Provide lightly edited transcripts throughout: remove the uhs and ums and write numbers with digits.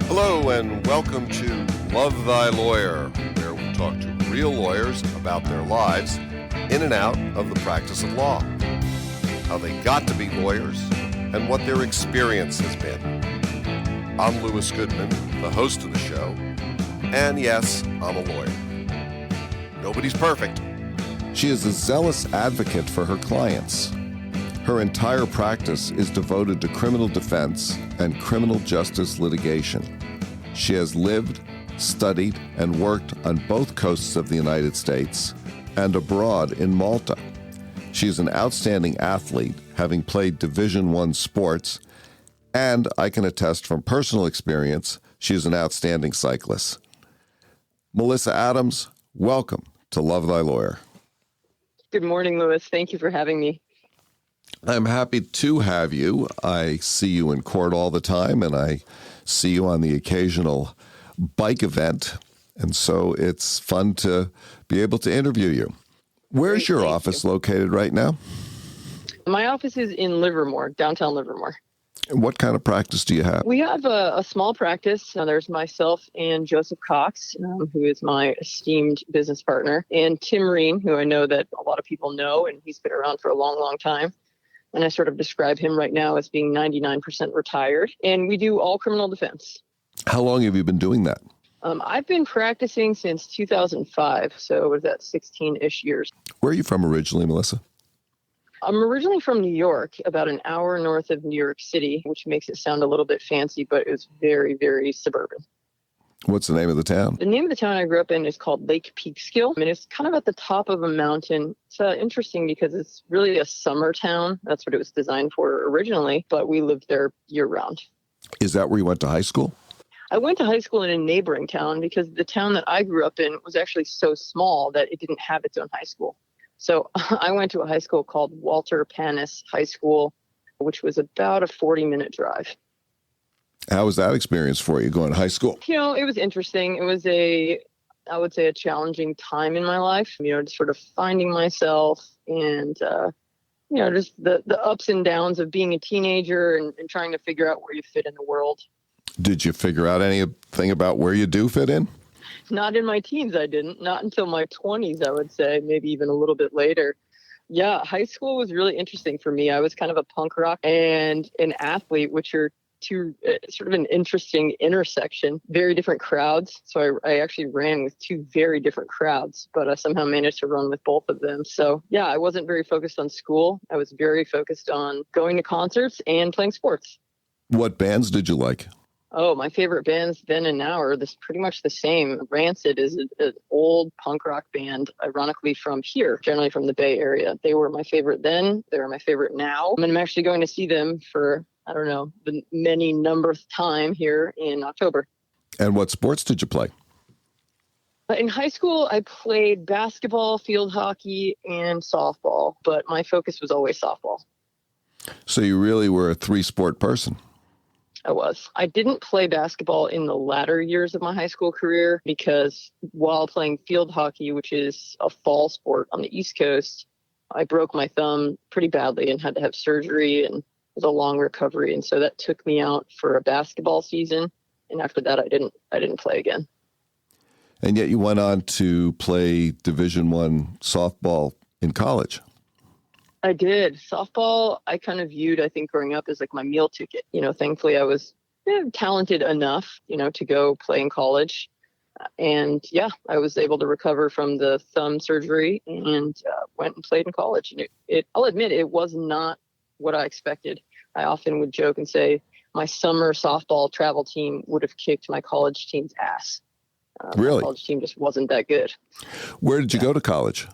Hello and welcome to Love Thy Lawyer, where we talk to real lawyers about their lives in and out of the practice of law, how they got to be lawyers, and what their experience has been. I'm Louis Goodman, the host of the show, and yes, I'm a lawyer. Nobody's perfect. She is a zealous advocate for her clients. Her entire practice is devoted to criminal defense and criminal justice litigation. She has lived, studied, and worked on both coasts of the United States and abroad in Malta. She is an outstanding athlete, having played Division I sports, and I can attest from personal experience, she is an outstanding cyclist. Melissa Adams, welcome to Love Thy Lawyer. Good morning, Louis. Thank you for having me. I'm happy to have you. I see you in court all the time, and I see you on the occasional bike event, and so it's fun to be able to interview you. Where's your office located right now? My office is in Livermore, downtown Livermore. And what kind of practice do you have? We have a small practice. There's myself and Joseph Cox, who is my esteemed business partner, and Tim Rien, who I know that a lot of people know, and he's been around for a long, long time. And I sort of describe him right now as being 99% retired. And we do all criminal defense. How long have you been doing that? I've been practicing since 2005, so was that 16-ish years. Where are you from originally, Melissa? I'm originally from New York, about an hour north of New York City, which makes it sound a little bit fancy, but it's very, very suburban. What's the name of the town? The name of the town I grew up in is called Lake Peekskill, and it's kind of at the top of a mountain. It's interesting because it's really a summer town. That's what it was designed for originally, but we lived there year-round. Is that where you went to high school? I went to high school in a neighboring town because the town that I grew up in was actually so small that it didn't have its own high school. So I went to a high school called Walter Panis High School, which was about a 40-minute drive. How was that experience for you going to high school? You know, it was interesting. It was I would say a challenging time in my life, just sort of finding myself and, just the ups and downs of being a teenager and trying to figure out where you fit in the world. Did you figure out anything about where you do fit in? Not in my teens, I didn't. Not until my 20s, I would say, maybe even a little bit later. Yeah, high school was really interesting for me. I was kind of a punk rock and an athlete, which are two sort of an interesting intersection, very different crowds. So I actually ran with two very different crowds, but I somehow managed to run with both of them. So yeah, I wasn't very focused on school. I was very focused on going to concerts and playing sports. What bands did you like? Oh, my favorite bands then and now are pretty much the same. Rancid is an old punk rock band, ironically from here, generally from the Bay Area. They were my favorite then. They were my favorite now. And I'm actually going to see them for, I don't know, the many numberth time here in October. And what sports did you play? In high school, I played basketball, field hockey, and softball, but my focus was always softball. So you really were a three-sport person. I was. I didn't play basketball in the latter years of my high school career because while playing field hockey, which is a fall sport on the East Coast, I broke my thumb pretty badly and had to have surgery, and it was a long recovery. And so that took me out for a basketball season. And after that, I didn't play again. And yet you went on to play Division I softball in college. I did. Softball, I kind of viewed, I think, growing up as like my meal ticket. Thankfully I was talented enough, to go play in college. And yeah, I was able to recover from the thumb surgery and went and played in college. And I'll admit, it was not what I expected. I often would joke and say my summer softball travel team would have kicked my college team's ass. Really? My college team just wasn't that good. Where did you go to college?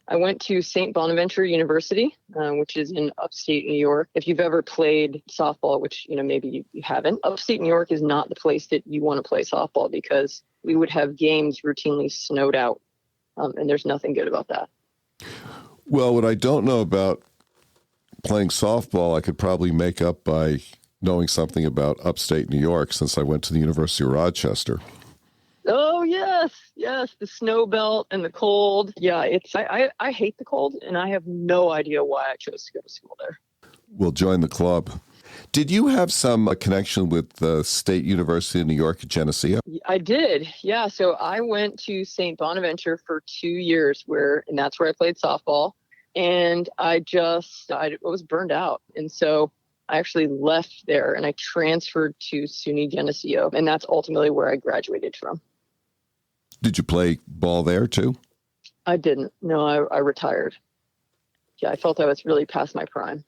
I went to St. Bonaventure University, which is in upstate New York. If you've ever played softball, which, maybe you haven't, upstate New York is not the place that you want to play softball because we would have games routinely snowed out, and there's nothing good about that. Well, what I don't know about playing softball, I could probably make up by knowing something about upstate New York since I went to the University of Rochester. Oh, yes, the snow belt and the cold. Yeah, I hate the cold, and I have no idea why I chose to go to school there. We'll join the club. Did you have some connection with the State University of New York at Geneseo? I did. Yeah. So I went to St. Bonaventure for 2 years and that's where I played softball. And I was burned out. And so I actually left there and I transferred to SUNY Geneseo. And that's ultimately where I graduated from. Did you play ball there too? I didn't. No, I retired. Yeah, I felt I was really past my prime.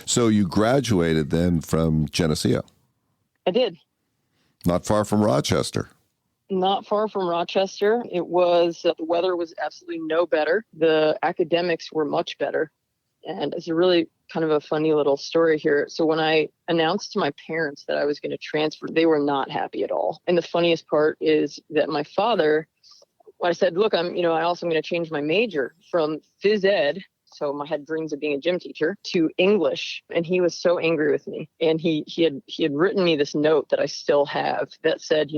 So you graduated then from Geneseo? I did. Not far from Rochester. Not far from Rochester. It was, the weather was absolutely no better. The academics were much better. And it's a really kind of a funny little story here. So when I announced to my parents that I was going to transfer, they were not happy at all. And the funniest part is that my father, when I said, look, I also am going to change my major from phys ed. So I had dreams of being a gym teacher to English. And he was so angry with me. And he had written me this note that I still have that said,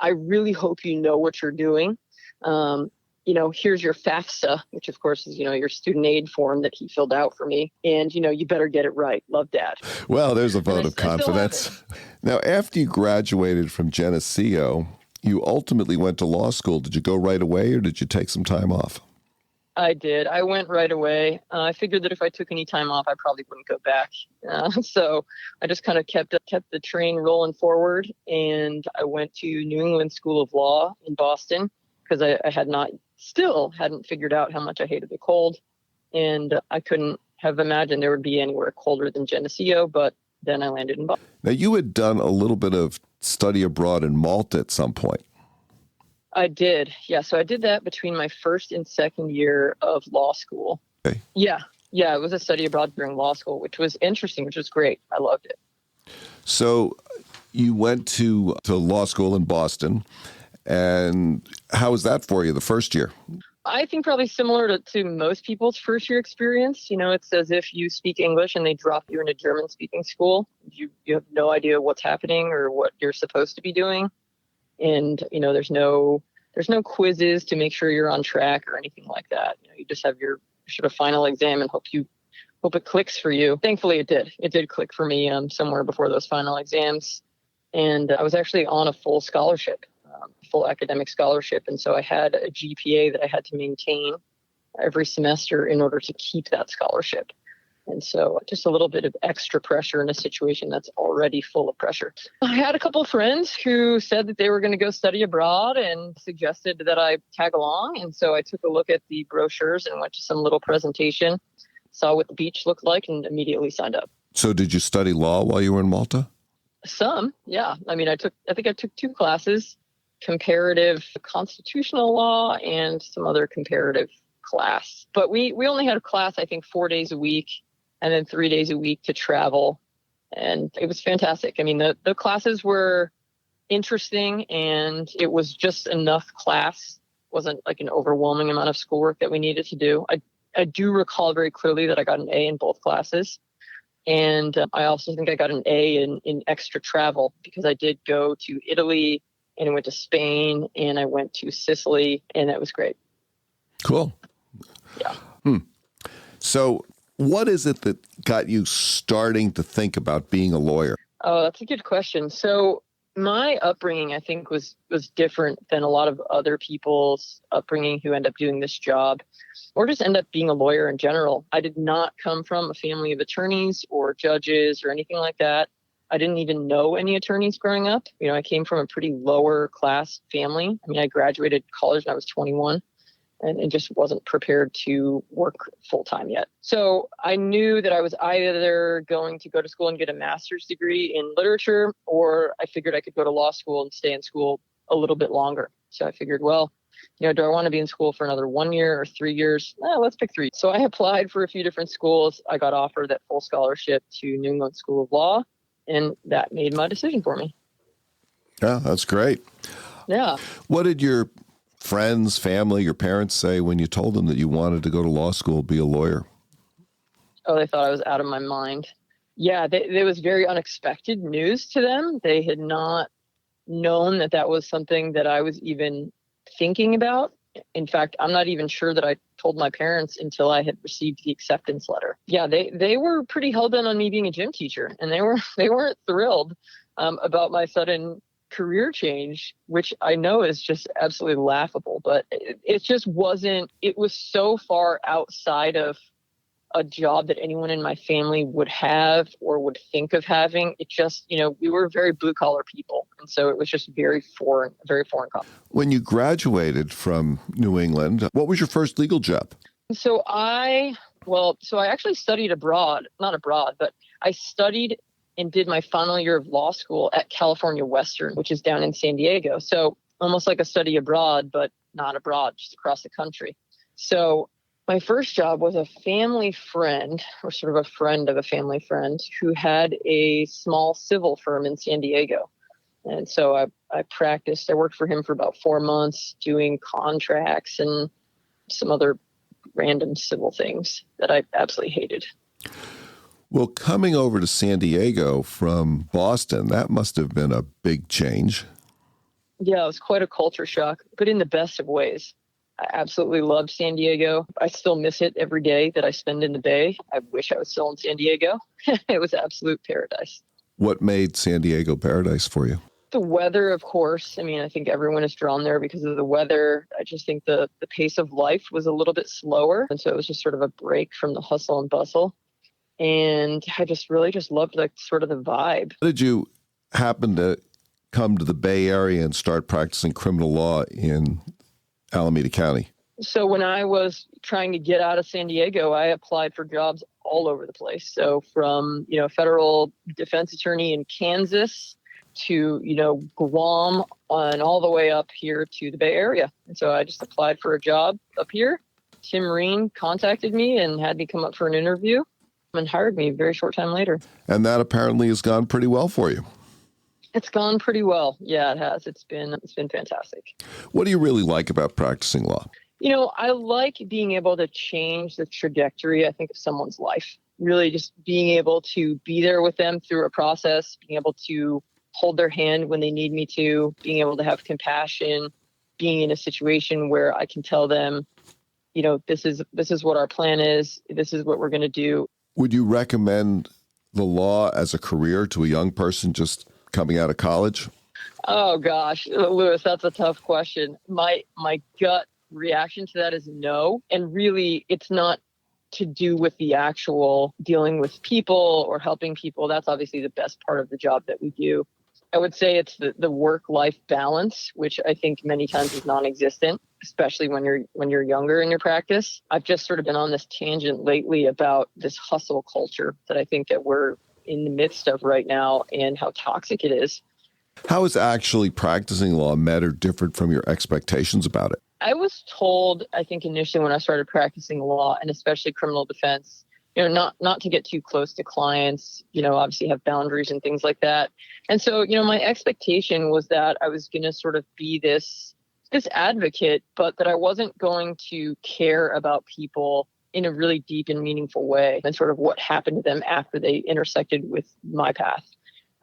I really hope you know what you're doing. Here's your FAFSA, which of course is, your student aid form that he filled out for me. And, you better get it right. Love, Dad. Well, there's a vote of confidence. Now, after you graduated from Geneseo, you ultimately went to law school. Did you go right away or did you take some time off? I did. I went right away. I figured that if I took any time off, I probably wouldn't go back. So I just kind of kept the train rolling forward. And I went to New England School of Law in Boston because I hadn't figured out how much I hated the cold. And I couldn't have imagined there would be anywhere colder than Geneseo, but then I landed in Boston. Now, you had done a little bit of study abroad in Malta at some point. I did. Yeah. So I did that between my first and second year of law school. Okay. Yeah. Yeah. It was a study abroad during law school, which was interesting, which was great. I loved it. So you went to law school in Boston. And how was that for you the first year? I think probably similar to most people's first year experience. It's as if you speak English and they drop you in a German speaking school. You have no idea what's happening or what you're supposed to be doing. And, there's no quizzes to make sure you're on track or anything like that. You just have your sort of final exam and hope it clicks for you. Thankfully, it did. It did click for me somewhere before those final exams. And I was actually on a full scholarship, full academic scholarship. And so I had a GPA that I had to maintain every semester in order to keep that scholarship. And so just a little bit of extra pressure in a situation that's already full of pressure. I had a couple of friends who said that they were going to go study abroad and suggested that I tag along. And so I took a look at the brochures and went to some little presentation, saw what the beach looked like, and immediately signed up. So did you study law while you were in Malta? Some, yeah. I think I took 2 classes, comparative constitutional law and some other comparative class. But we only had a class, I think, 4 days a week. And then 3 days a week to travel. And it was fantastic. I mean, the classes were interesting and it was just enough class. It wasn't like an overwhelming amount of schoolwork that we needed to do. I do recall very clearly that I got an A in both classes. And I also think I got an A in extra travel because I did go to Italy and I went to Spain and I went to Sicily and that was great. Cool. Yeah. So what is it that got you starting to think about being a lawyer? Oh, that's a good question. So my upbringing, I think, was different than a lot of other people's upbringing who end up doing this job or just end up being a lawyer in general. I did not come from a family of attorneys or judges or anything like that. I didn't even know any attorneys growing up. I came from a pretty lower class family. I mean, I graduated college when I was 21. And just wasn't prepared to work full time yet. So I knew that I was either going to go to school and get a master's degree in literature, or I figured I could go to law school and stay in school a little bit longer. So I figured, well, do I want to be in school for another 1 year or 3 years? Let's pick 3. So I applied for a few different schools. I got offered that full scholarship to New England School of Law, and that made my decision for me. Yeah, that's great. Yeah. What did your friends, family, your parents say when you told them that you wanted to go to law school, be a lawyer? Oh, they thought I was out of my mind. Yeah, it was very unexpected news to them. They had not known that was something that I was even thinking about. In fact, I'm not even sure that I told my parents until I had received the acceptance letter. Yeah, they were pretty hell-bent on me being a gym teacher, and they weren't thrilled about my sudden career change, which I know is just absolutely laughable. But it just wasn't. It was so far outside of a job that anyone in my family would have or would think of having. It just, we were very blue collar people. And so it was just very foreign concept. When you graduated from New England, what was your first legal job? So I actually studied abroad, not abroad, but I studied and did my final year of law school at California Western, which is down in San Diego. So almost like a study abroad, but not abroad, just across the country. So my first job was a family friend, or sort of a friend of a family friend, who had a small civil firm in San Diego. And so I practiced. I worked for him for about 4 months doing contracts and some other random civil things that I absolutely hated. Well, coming over to San Diego from Boston, that must have been a big change. Yeah, it was quite a culture shock, but in the best of ways. I absolutely loved San Diego. I still miss it every day that I spend in the Bay. I wish I was still in San Diego. It was absolute paradise. What made San Diego paradise for you? The weather, of course. I mean, I think everyone is drawn there because of the weather. I just think the pace of life was a little bit slower. And so it was just sort of a break from the hustle and bustle. And I just really just loved sort of the vibe. How did you happen to come to the Bay Area and start practicing criminal law in Alameda County? So when I was trying to get out of San Diego, I applied for jobs all over the place. So from, federal defense attorney in Kansas to, Guam and all the way up here to the Bay Area. And so I just applied for a job up here. Tim Rien contacted me and had me come up for an interview and hired me a very short time later. And that apparently has gone pretty well for you. It's gone pretty well. Yeah, it has. It's been fantastic. What do you really like about practicing law? I like being able to change the trajectory, I think, of someone's life. Really just being able to be there with them through a process, being able to hold their hand when they need me to, being able to have compassion, being in a situation where I can tell them, this is what our plan is. This is what we're going to do. Would you recommend the law as a career to a young person just coming out of college? Oh, gosh, Louis, that's a tough question. My gut reaction to that is no. And really, it's not to do with the actual dealing with people or helping people. That's obviously the best part of the job that we do. I would say it's the work-life balance, which I think many times is non-existent, especially when you're younger in your practice. I've just sort of been on this tangent lately about this hustle culture that I think that we're in the midst of right now and how toxic it is. How is actually practicing law met or different from your expectations about it? I was told, I think initially when I started practicing law, and especially criminal defense, not to get too close to clients, obviously have boundaries and things like that. And so, my expectation was that I was going to sort of be this advocate, but that I wasn't going to care about people in a really deep and meaningful way and sort of what happened to them after they intersected with my path.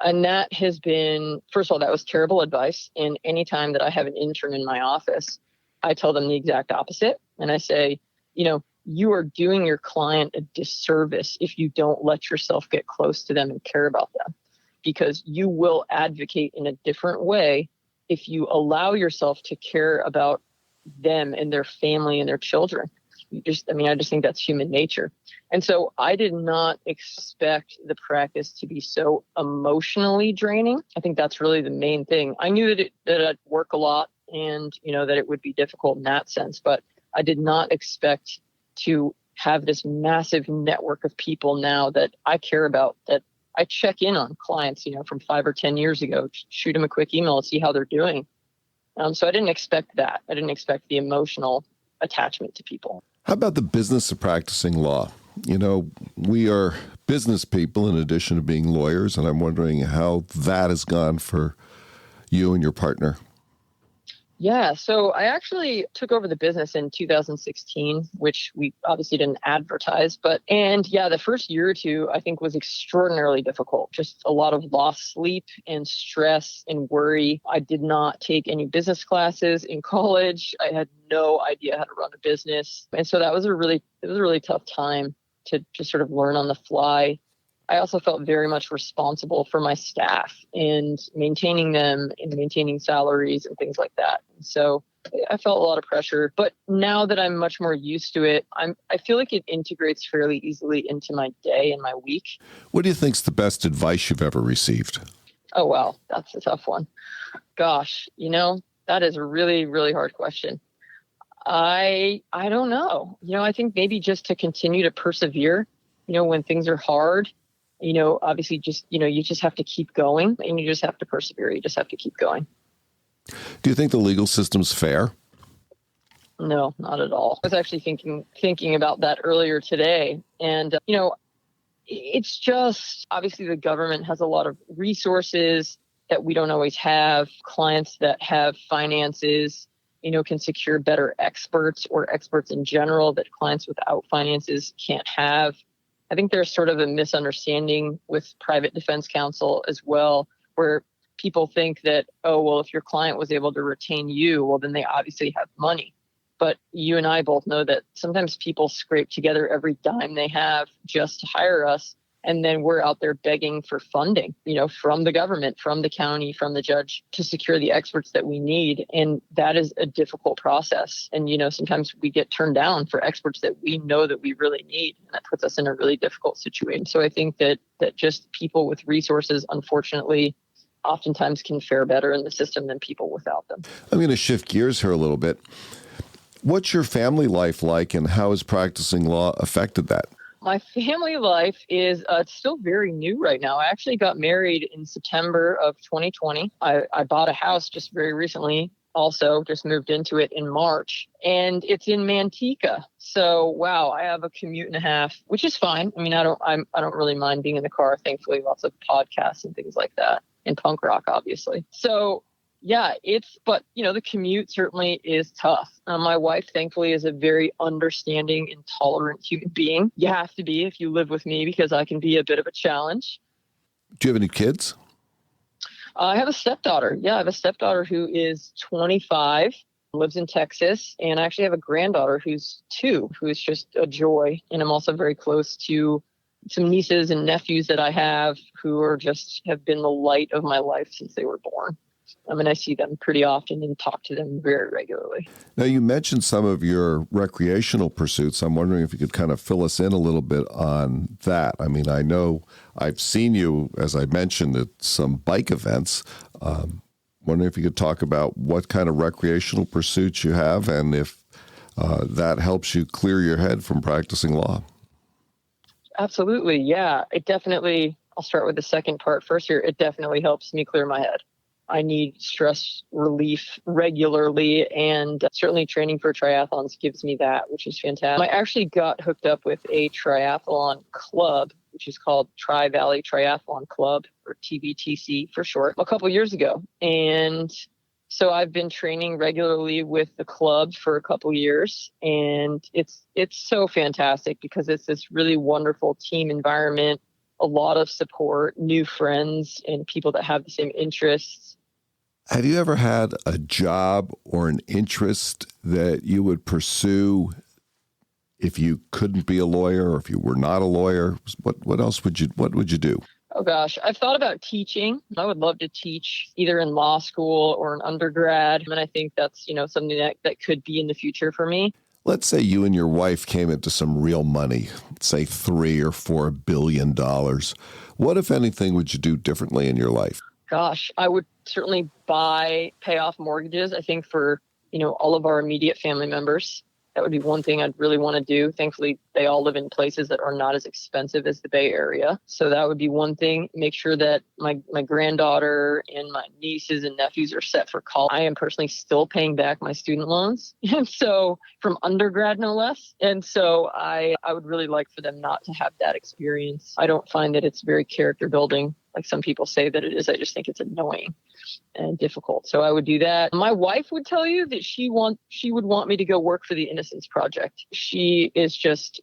And that has been, first of all, that was terrible advice. And anytime that I have an intern in my office, I tell them the exact opposite. And I say, you are doing your client a disservice if you don't let yourself get close to them and care about them, because you will advocate in a different way if you allow yourself to care about them and their family and their children. I just think that's human nature. And so I did not expect the practice to be so emotionally draining. I think that's really the main thing. I knew that I'd work a lot and, that it would be difficult in that sense, but I did not expect to have this massive network of people now that I care about, that I check in on clients, from 5 or 10 years ago, shoot them a quick email and see how they're doing. So I didn't expect that. I didn't expect the emotional attachment to people. How about the business of practicing law? We are business people in addition to being lawyers, and I'm wondering how that has gone for you and your partner. Yeah, so I actually took over the business in 2016, which we obviously didn't advertise, and yeah, the first year or two I think was extraordinarily difficult. Just a lot of lost sleep and stress and worry. I did not take any business classes in college. I had no idea how to run a business. And so it was a really tough time to just sort of learn on the fly. I also felt very much responsible for my staff and maintaining them and maintaining salaries and things like that. And so I felt a lot of pressure, but now that I'm much more used to it, I feel like it integrates fairly easily into my day and my week. What do you think's the best advice you've ever received? Oh, wow. That's a tough one. Gosh, that is a really, really hard question. I don't know. I think maybe just to continue to persevere, when things are hard. Obviously you just have to keep going and you just have to persevere. You just have to keep going. Do you think the legal system's fair? No, not at all. I was actually thinking about that earlier today. And, it's just obviously the government has a lot of resources that we don't always have. Clients that have finances, can secure better experts or experts in general that clients without finances can't have. I think there's sort of a misunderstanding with private defense counsel as well, where people think that, oh, well, if your client was able to retain you, well, then they obviously have money. But you and I both know that sometimes people scrape together every dime they have just to hire us. And then we're out there begging for funding, from the government, from the county, from the judge to secure the experts that we need. And that is a difficult process. And, sometimes we get turned down for experts that we know that we really need. And that puts us in a really difficult situation. So I think that just people with resources, unfortunately, oftentimes can fare better in the system than people without them. I'm going to shift gears here a little bit. What's your family life like and how has practicing law affected that? My family life is it's still very new right now. I actually got married in September of 2020. I bought a house just very recently. Also, just moved into it in March, and it's in Manteca. So, wow, I have a commute and a half, which is fine. I mean, I don't really mind being in the car. Thankfully, lots of podcasts and things like that, and punk rock, obviously. So, yeah, but the commute certainly is tough. My wife, thankfully, is a very understanding and tolerant human being. You have to be if you live with me because I can be a bit of a challenge. Do you have any kids? I have a stepdaughter. Yeah, I have a stepdaughter who is 25, lives in Texas, and I actually have a granddaughter who's 2, who is just a joy. And I'm also very close to some nieces and nephews that I have who have been the light of my life since they were born. I mean, I see them pretty often and talk to them very regularly. Now, you mentioned some of your recreational pursuits. I'm wondering if you could kind of fill us in a little bit on that. I mean, I know I've seen you, as I mentioned, at some bike events. Wondering if you could talk about what kind of recreational pursuits you have and if that helps you clear your head from practicing law. Absolutely. Yeah, I'll start with the second part first here. It definitely helps me clear my head. I need stress relief regularly, and certainly training for triathlons gives me that, which is fantastic. I actually got hooked up with a triathlon club, which is called Tri-Valley Triathlon Club, or TVTC for short, a couple years ago. And so I've been training regularly with the club for a couple years, and it's so fantastic because it's this really wonderful team environment, a lot of support, new friends, and people that have the same interests. Have you ever had a job or an interest that you would pursue if you couldn't be a lawyer or if you were not a lawyer? What would you do? Oh gosh, I've thought about teaching. I would love to teach either in law school or an undergrad. And I think that's, something that could be in the future for me. Let's say you and your wife came into some real money, say $3 or $4 billion. What, if anything, would you do differently in your life? Gosh, I would certainly pay off mortgages, I think, for, all of our immediate family members. That would be one thing I'd really want to do. Thankfully, they all live in places that are not as expensive as the Bay Area. So that would be one thing. Make sure that my granddaughter and my nieces and nephews are set for college. I am personally still paying back my student loans. And so from undergrad, no less. And so I would really like for them not to have that experience. I don't find that it's very character building like some people say that it is. I just think it's annoying and difficult. So I would do that. My wife would tell you that she would want me to go work for the Innocence Project. She is just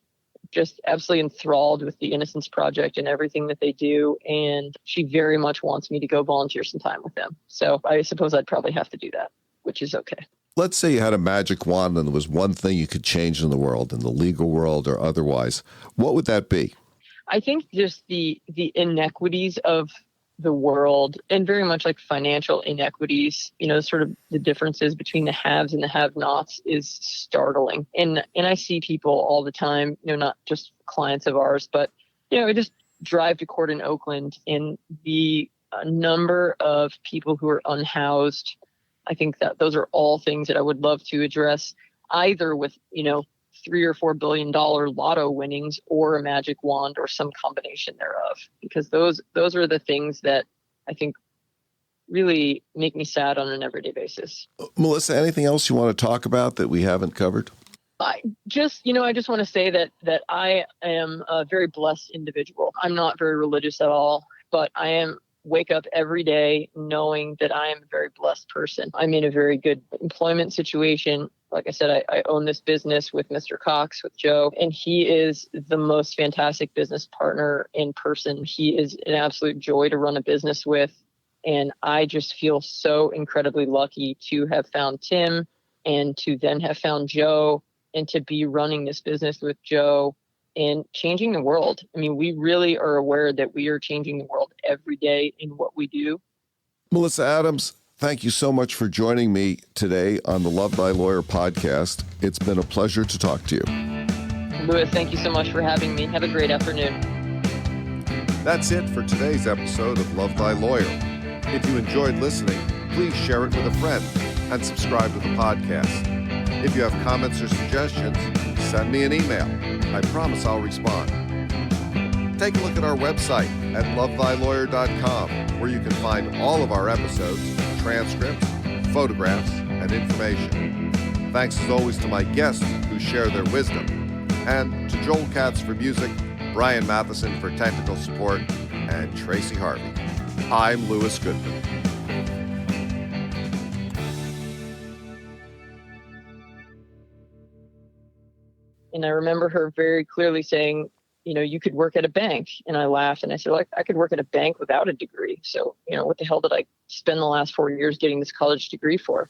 absolutely enthralled with the Innocence Project and everything that they do. And she very much wants me to go volunteer some time with them. So I suppose I'd probably have to do that, which is okay. Let's say you had a magic wand and there was one thing you could change in the world, in the legal world or otherwise. What would that be? I think just the inequities of the world, and very much like financial inequities, sort of the differences between the haves and the have-nots is startling. And I see people all the time, not just clients of ours, but, I just drive to court in Oakland, and the number of people who are unhoused, I think that those are all things that I would love to address, either with, $3 or $4 billion lotto winnings or a magic wand or some combination thereof, because those are the things that I think really make me sad on an everyday basis. Melissa, anything else you want to talk about that we haven't covered? I just want to say that I am a very blessed individual. I'm not very religious at all, but I wake up every day knowing that I am a very blessed person. I'm in a very good employment situation. Like I said, I own this business with Mr. Cox, with Joe, and he is the most fantastic business partner in person. He is an absolute joy to run a business with. And I just feel so incredibly lucky to have found Tim and to then have found Joe and to be running this business with Joe and changing the world. I mean, we really are aware that we are changing the world every day in what we do. Melissa Adams, thank you so much for joining me today on the Love Thy Lawyer podcast. It's been a pleasure to talk to you. Louis, thank you so much for having me. Have a great afternoon. That's it for today's episode of Love Thy Lawyer. If you enjoyed listening, please share it with a friend and subscribe to the podcast. If you have comments or suggestions, send me an email. I promise I'll respond. Take a look at our website at lovethylawyer.com, where you can find all of our episodes, transcripts, photographs, and information. Thanks as always to my guests who share their wisdom, and to Joel Katz for music, Brian Matheson for technical support, and Tracy Harvey. I'm Louis Goodman. And I remember her very clearly saying, you could work at a bank. And I laughed and I said, I could work at a bank without a degree. So, what the hell did I spend the last 4 years getting this college degree for?